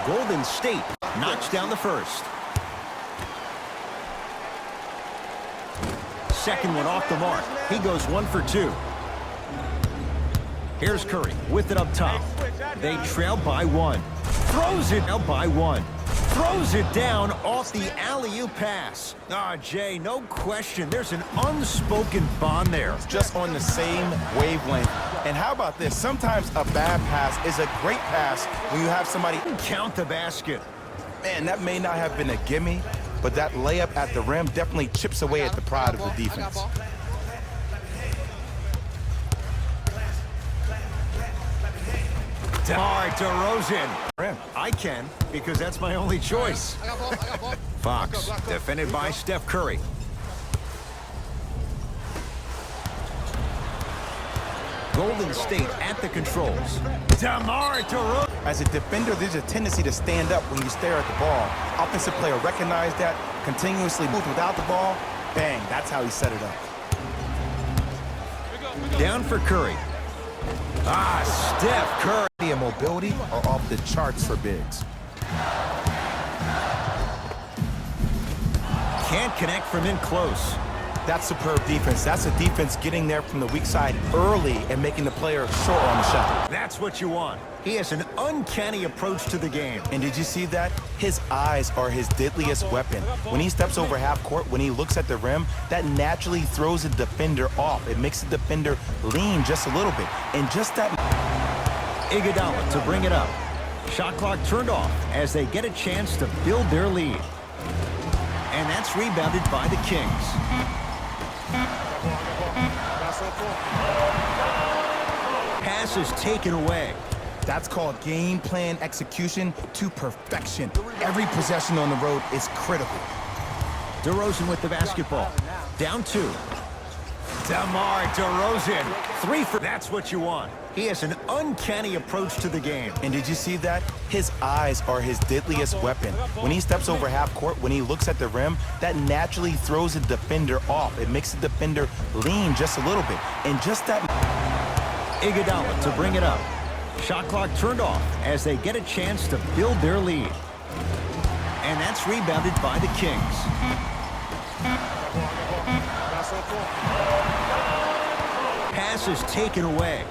Golden State knocks down the first. Second one off the mark. He goes 1 for 2. Here's Curry with it up top. They trail by 1. Throws it out by 1. Throws it down off the alley-oop pass. Jay, no question. There's an unspoken bond there. Just on the same wavelength. And how about this? Sometimes a bad pass is a great pass when you have somebody count the basket. Man, that may not have been a gimme, but that layup at the rim definitely chips away at the pride of the defense. DeMar DeRozan. I can, because that's my only choice. Fox, defended by Steph Curry. Golden State at the controls. DeMar DeRozan. As a defender, there's a tendency to stand up when you stare at the ball. Offensive player recognized that, continuously moved without the ball. Bang, that's how he set it up. Down for Curry. Steph Curry. And mobility are off the charts for bigs. Can't connect from in close. That's superb defense. That's a defense getting there from the weak side early and making the player short on the shot. That's what you want. He has an uncanny approach to the game. And did you see that? His eyes are his deadliest weapon. When he steps over half court, when he looks at the rim, that naturally throws the defender off. It makes the defender lean just a little bit. And just that... Iguodala to bring it up. Shot clock turned off as they get a chance to build their lead. And that's rebounded by the Kings. Pass is taken away. That's called game plan execution to perfection. Every possession on the road is critical. DeRozan with the basketball. Down 2. DeMar DeRozan. 3 for... That's what you want. He has an uncanny approach to the game. And did you see that? His eyes are his deadliest weapon. When he steps over half court, when he looks at the rim, that naturally throws the defender off. It makes the defender lean just a little bit. And just that... Iguodala to bring it up. Shot clock turned off as they get a chance to build their lead. And that's rebounded by the Kings. Pass is taken away.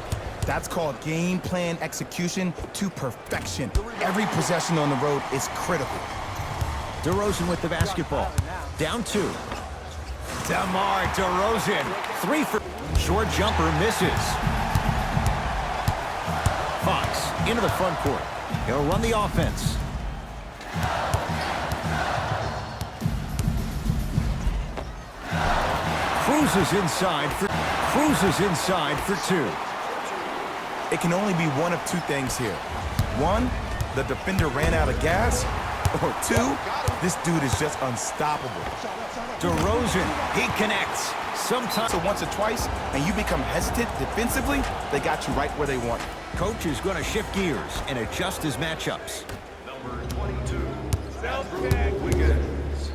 That's called game plan execution to perfection. Every possession on the road is critical. DeRozan with the basketball. Down 2. DeMar DeRozan. 3 for... Short jumper misses. Fox into the front court. He'll run the offense. Cruises inside for 2. It can only be one of two things here. 1, the defender ran out of gas. Or 2, this dude is just unstoppable. DeRozan, he connects. Sometimes so once or twice, and you become hesitant defensively, they got you right where they want. Coach is going to shift gears and adjust his matchups. Number 22, Southgate Wiggins.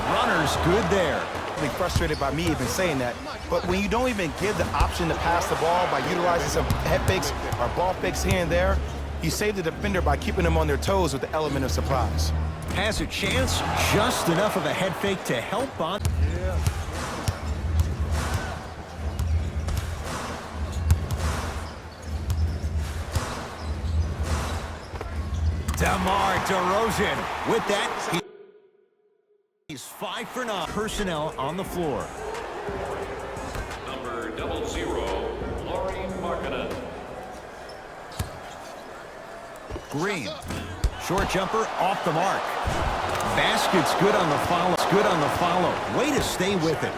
Runner's good there. I'm frustrated by me even saying that, but when you don't even give the option to pass the ball by utilizing some head fakes or ball fakes here and there, you save the defender by keeping them on their toes with the element of surprise. Has a chance, just enough of a head fake to help on. DeMar DeRozan with that. He's 5 for 9. Personnel on the floor. Number 00, Laurie Markkanen. Green. Short jumper off the mark. Basket's good on the follow. Way to stay with it.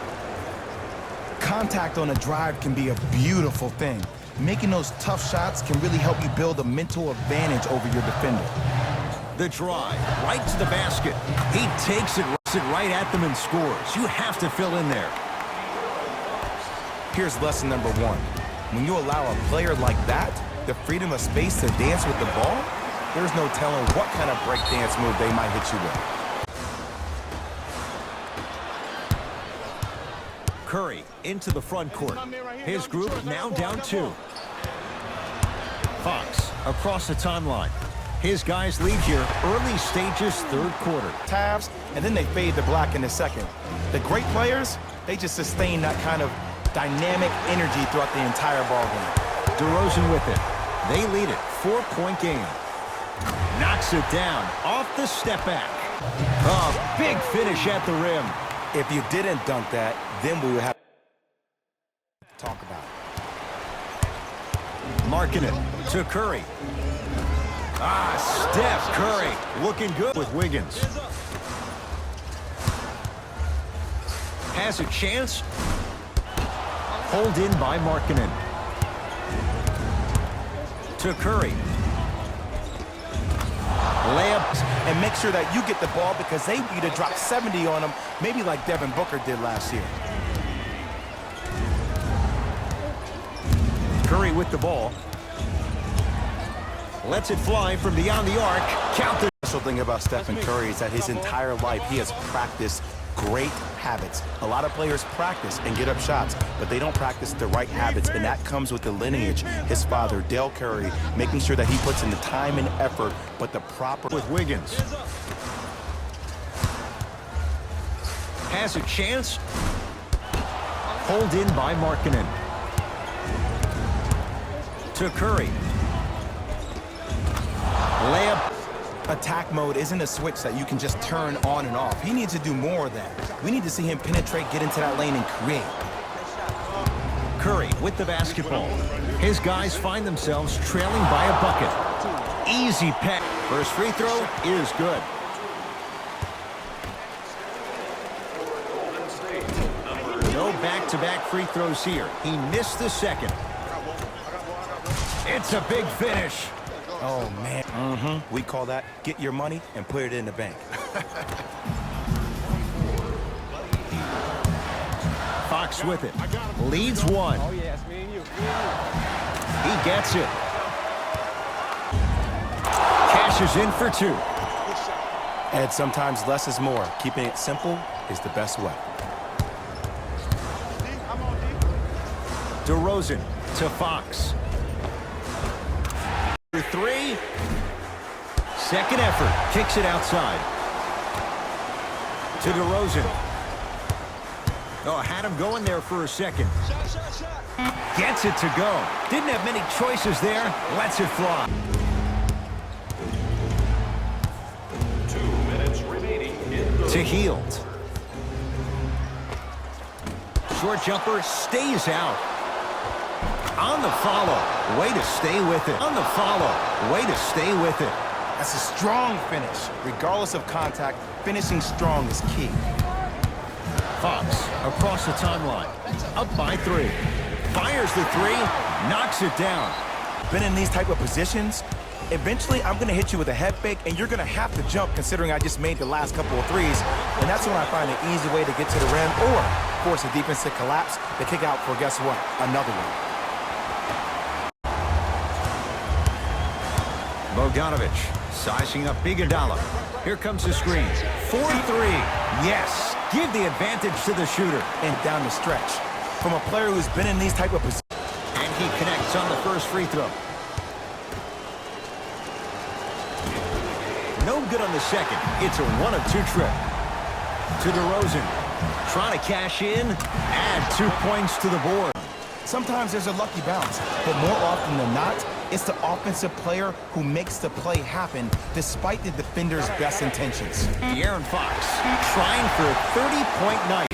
Contact on a drive can be a beautiful thing. Making those tough shots can really help you build a mental advantage over your defender. The drive, right to the basket. He takes it right at them and scores. You have to fill in there. Here's lesson number 1. When you allow a player like that the freedom of space to dance with the ball, there's no telling what kind of break dance move they might hit you with. Curry into the front court. His group now down 2. Fox across the timeline. His guys lead here early stages, third quarter. Tabs, and then they fade to black in the second. The great players, they just sustain that kind of dynamic energy throughout the entire ball game. DeRozan with it. They lead it, 4-point game. Knocks it down off the step back. A big finish at the rim. If you didn't dunk that, then we would have to talk about it. Marking it to Curry. Steph Curry looking good with Wiggins. Has a chance. Hold in by Markkanen. To Curry. Layups. And make sure that you get the ball because they need to drop 70 on them, maybe like Devin Booker did last year. Curry with the ball. Lets it fly from beyond the arc. Count the... The special thing about Stephen Curry is that his entire life he has practiced great habits. A lot of players practice and get up shots, but they don't practice the right habits, and that comes with the lineage. His father, Dale Curry, making sure that he puts in the time and effort, but the proper... With Wiggins. Has a chance. Hold in by Markkanen. To Curry. Layup. Attack mode isn't a switch that you can just turn on and off. He needs to do more of that. We need to see him penetrate, get into that lane, and create. Curry with the basketball. His guys find themselves trailing by a bucket. Easy pass. First free throw is good. No back-to-back free throws here. He missed the second. It's a big finish. Oh, man. We call that get your money and put it in the bank. Fox with it. Leads one. Oh, yeah, it's me and you. He gets it. Cashes in for two. And sometimes less is more. Keeping it simple is the best way. DeRozan to Fox. Three. Second effort. Kicks it outside. To DeRozan. Oh, had him going there for a second. Gets it to go. Didn't have many choices there. Lets it fly. 2 minutes remaining in the... To Hield. Short jumper stays out. On the follow. Way to stay with it. On the follow. Way to stay with it. That's a strong finish. Regardless of contact, finishing strong is key. Fox across the timeline. Up by 3. Fires the 3. Knocks it down. Been in these type of positions, eventually I'm going to hit you with a head fake, and you're going to have to jump considering I just made the last couple of threes. And that's when I find an easy way to get to the rim or force a defense to collapse to kick out for, guess what, another one. Bogdanovich sizing up Iguodala. Here comes the screen. 4-3. Yes. Give the advantage to the shooter. And down the stretch. From a player who's been in these type of positions. And he connects on the first free throw. No good on the second. It's a 1-of-2 trip. To DeRozan. Trying to cash in. Add 2 points to the board. Sometimes there's a lucky bounce, but more often than not, it's the offensive player who makes the play happen despite the defender's best intentions. De'Aaron Fox trying for a 30-point night.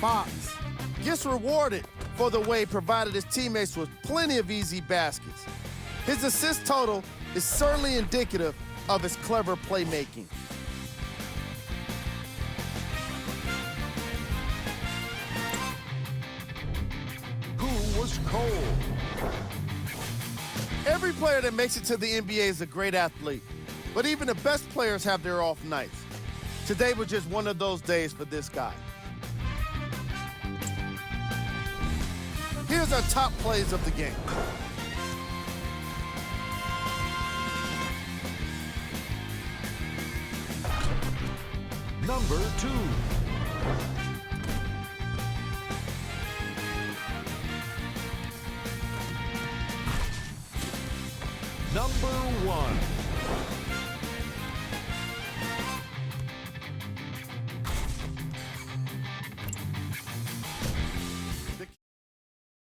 Fox gets rewarded for the way he provided his teammates with plenty of easy baskets. His assist total is certainly indicative of his clever playmaking. Who was cold? Every player that makes it to the NBA is a great athlete, but even the best players have their off nights. Today was just one of those days for this guy. Here's our top plays of the game. Number 2. number 1.